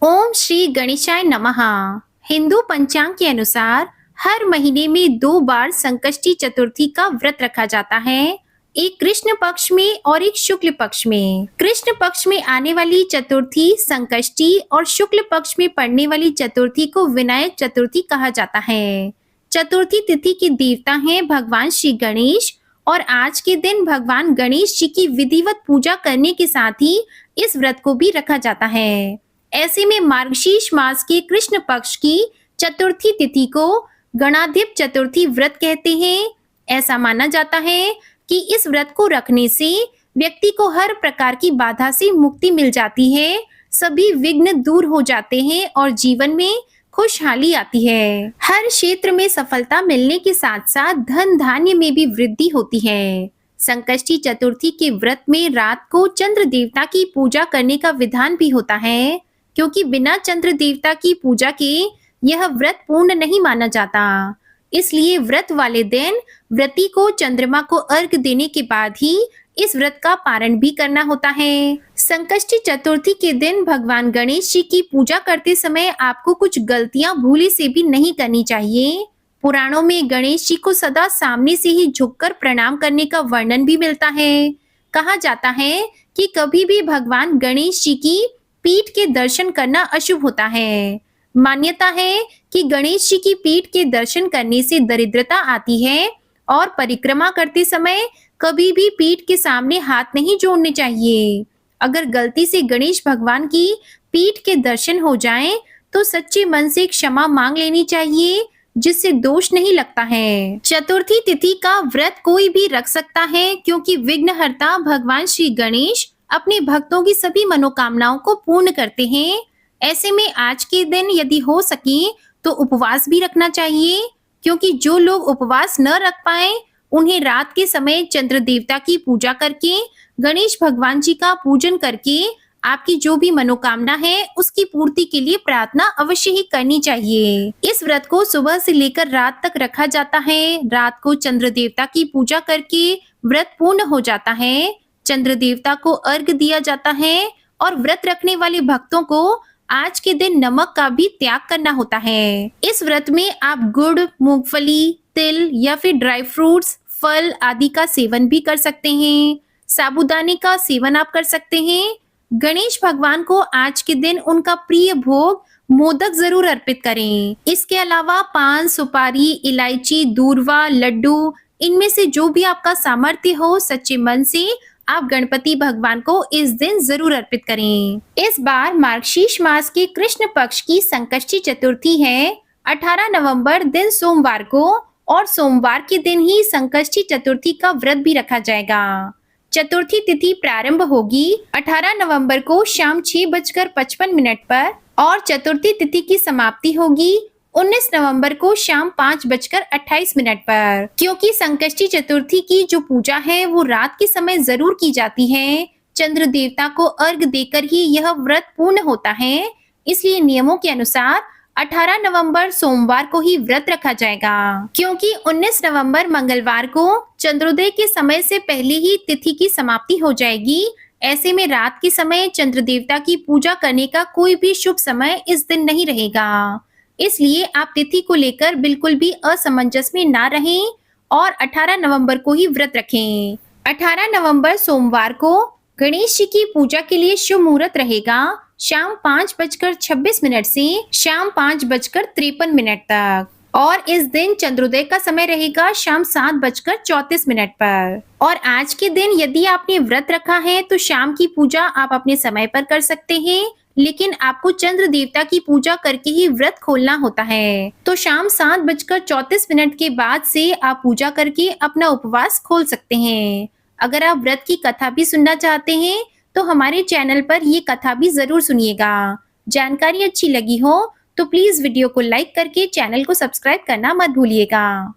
ओम श्री गणेशाय नमः। हिंदू पंचांग के अनुसार हर महीने में 2 बार संकष्टी चतुर्थी का व्रत रखा जाता है, एक कृष्ण पक्ष में और एक शुक्ल पक्ष में। कृष्ण पक्ष में आने वाली चतुर्थी संकष्टी और शुक्ल पक्ष में पड़ने वाली चतुर्थी को विनायक चतुर्थी कहा जाता है। चतुर्थी तिथि के देवता हैं भगवान श्री गणेश और आज के दिन भगवान गणेश जी की विधिवत पूजा करने के साथ ही इस व्रत को भी रखा जाता है। ऐसे में मार्गशीर्ष मास के कृष्ण पक्ष की चतुर्थी तिथि को गणाधिप चतुर्थी व्रत कहते हैं। ऐसा माना जाता है कि इस व्रत को रखने से व्यक्ति को हर प्रकार की बाधा से मुक्ति मिल जाती है, सभी विघ्न दूर हो जाते हैं और जीवन में खुशहाली आती है। हर क्षेत्र में सफलता मिलने के साथ साथ धन धान्य में भी वृद्धि होती है। संकष्टी चतुर्थी के व्रत में रात को चंद्र देवता की पूजा करने का विधान भी होता है, क्योंकि बिना चंद्र देवता की पूजा के यह व्रत पूर्ण नहीं माना जाता। इसलिए व्रत वाले दिन व्रती को चंद्रमा को अर्घ देने के बाद ही इस व्रत का पारण भी करना होता है। संकष्टी चतुर्थी के दिन भगवान गणेश जी की पूजा करते समय आपको कुछ गलतियां भूले से भी नहीं करनी चाहिए। पुराणों में गणेश जी को सदा सामने से ही झुककर प्रणाम करने का वर्णन भी मिलता है। कहा जाता है कि कभी भी भगवान गणेश जी की पीठ के दर्शन करना अशुभ होता है। मान्यता है कि गणेश जी की पीठ के दर्शन करने से दरिद्रता आती है और परिक्रमा करते समय कभी भी पीठ के सामने हाथ नहीं जोड़ने चाहिए। अगर गलती से गणेश भगवान की पीठ के दर्शन हो जाएं, तो सच्चे मन से क्षमा मांग लेनी चाहिए, जिससे दोष नहीं लगता है। चतुर्थी तिथि का व्रत कोई भी रख सकता है, क्योंकि विघ्नहर्ता भगवान श्री गणेश अपने भक्तों की सभी मनोकामनाओं को पूर्ण करते हैं। ऐसे में आज के दिन यदि हो सके तो उपवास भी रखना चाहिए, क्योंकि जो लोग उपवास न रख पाए उन्हें रात के समय चंद्र देवता की पूजा करके गणेश भगवान जी का पूजन करके आपकी जो भी मनोकामना है उसकी पूर्ति के लिए प्रार्थना अवश्य ही करनी चाहिए। इस व्रत को सुबह से लेकर रात तक रखा जाता है। रात को चंद्र देवता की पूजा करके व्रत पूर्ण हो जाता है। चंद्र देवता को अर्घ दिया जाता है और व्रत रखने वाले भक्तों को आज के दिन नमक का भी त्याग करना होता है। इस व्रत में आप गुड़, मूंगफली, तिल या फिर ड्राई फ्रूट्स, फल आदि का सेवन भी कर सकते हैं। साबूदाने का सेवन आप कर सकते हैं। गणेश भगवान को आज के दिन उनका प्रिय भोग मोदक जरूर अर्पित करें। इसके अलावा पान, सुपारी, इलायची, दूर्वा, लड्डू, इनमें से जो भी आपका सामर्थ्य हो सच्चे मन से आप गणपति भगवान को इस दिन जरूर अर्पित करें। इस बार मार्गशीर्ष मास के कृष्ण पक्ष की संकष्टी चतुर्थी है 18 नवंबर दिन सोमवार को, और सोमवार के दिन ही संकष्टी चतुर्थी का व्रत भी रखा जाएगा। चतुर्थी तिथि प्रारंभ होगी 18 नवंबर को शाम 6:55 पर और चतुर्थी तिथि की समाप्ति होगी 19 नवंबर को शाम 5:28 पर। क्योंकि संकष्टी चतुर्थी की जो पूजा है वो रात के समय जरूर की जाती है, चंद्र देवता को अर्घ देकर ही यह व्रत पूर्ण होता है, इसलिए नियमों के अनुसार 18 नवंबर सोमवार को ही व्रत रखा जाएगा। क्योंकि 19 नवंबर मंगलवार को चंद्रोदय के समय से पहले ही तिथि की समाप्ति हो जाएगी। ऐसे में रात के समय चंद्र देवता की पूजा करने का कोई भी शुभ समय इस दिन नहीं रहेगा। इसलिए आप तिथि को लेकर बिल्कुल भी असमंजस में ना रहें और 18 नवंबर को ही व्रत रखें। 18 नवंबर सोमवार को गणेश जी की पूजा के लिए शुभ मुहूर्त रहेगा शाम 5:26 से शाम 5:53 तक, और इस दिन चंद्रोदय का समय रहेगा शाम 7:34 पर। और आज के दिन यदि आपने व्रत रखा है तो शाम की पूजा आप अपने समय पर कर सकते हैं, लेकिन आपको चंद्र देवता की पूजा करके ही व्रत खोलना होता है। तो शाम 7:34 के बाद से आप पूजा करके अपना उपवास खोल सकते हैं। अगर आप व्रत की कथा भी सुनना चाहते हैं तो हमारे चैनल पर ये कथा भी जरूर सुनिएगा। जानकारी अच्छी लगी हो तो प्लीज वीडियो को लाइक करके चैनल को सब्सक्राइब करना मत भूलिएगा।